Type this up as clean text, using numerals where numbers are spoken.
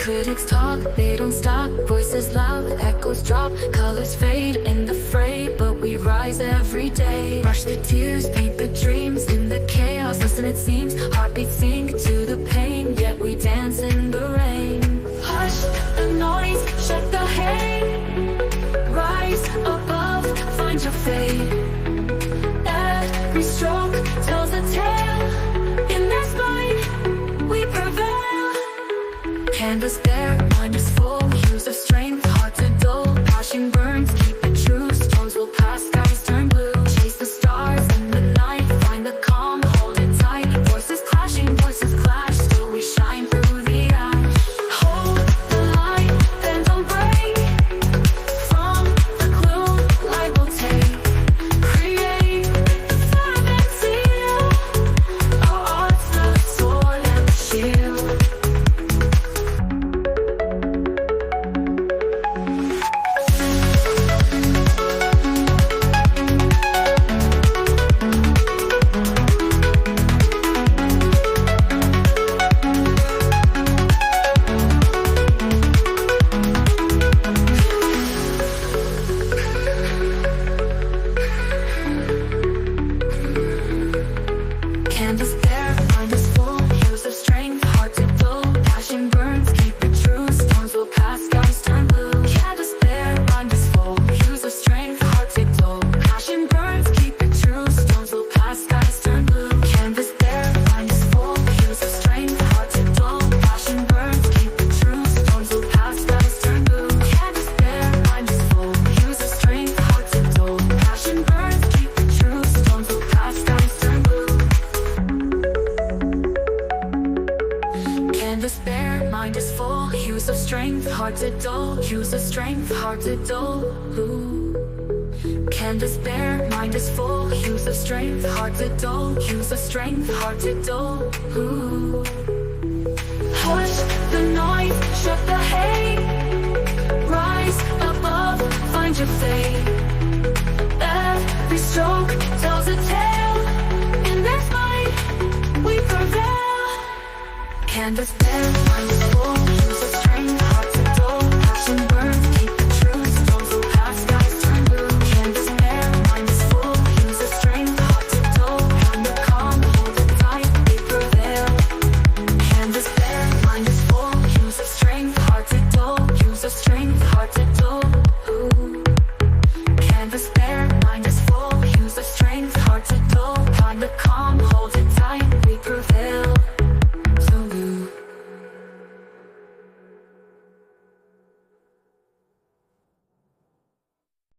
Critics talk, they don't stop. Voices loud, echoes drop. Colors fade in the fray, but we rise every day. Brush the tears, paint the dreams in the chaos. Listen, it seems heartbeats sink to the pain, yet we dance in the rain. Hush the noise, shut the hate. Rise above, find your fate. Every stroke tells a tale. In this fight, we prevail. Canvas bare, mind is full. Hues of strength, heart to dull. Passion burns, keep it true. Storms will pass, skies turn blue. Chase the stars in the night. Find the calm, hold it tight. Voices clashing, voices clash. Still we shine through the ash. Hold the light, then don't break. From the gloom, light will take. Create the fervent seal. Our art's the sword and the shield. Canvas bare, mind is full. Hues of strength, heart to dull. Passion burns, keep it true. Storms will pass, skies turn blue. Canvas bare, mind is full. Hues of strength, heart to dull. Passion burns, keep it true. Storms will pass, skies turn blue. Canvas bare, mind is full. Hues of strength, heart to dull. Passion burns, keep it true. Storms will pass, skies turn blue. Canvas bare, mind is full. Hues of strength, heart to dull. Passion burns, keep it true. Storms will pass, skies turn blue. Canvas bare, mind is full. Hues of strength, hard to dull. Hues of strength, hard to dull. Ooh. Canvas bare, mind is full. Hues of strength, hard to dull. Hues of strength, hard to dull. Ooh. Hush the noise, shut the hate. Rise above, find your fate. Every stroke tells a tale. In this fight, we prevail. Canvas bare, mind is full. Hues of strength, heart to dull. Passion burns, keep it true. Storms will pass, skies turn blue. Canvas bare, mind is full. Hues of strength, heart to dull. Find the calm, hold it tight, we prevail. Canvas bare, mind is full. Hues of strength, heart to dull. Hues of strength, heart to dull. Ooh. Canvas bare, mind is full. Hues of strength, heart to dull. Find the calm.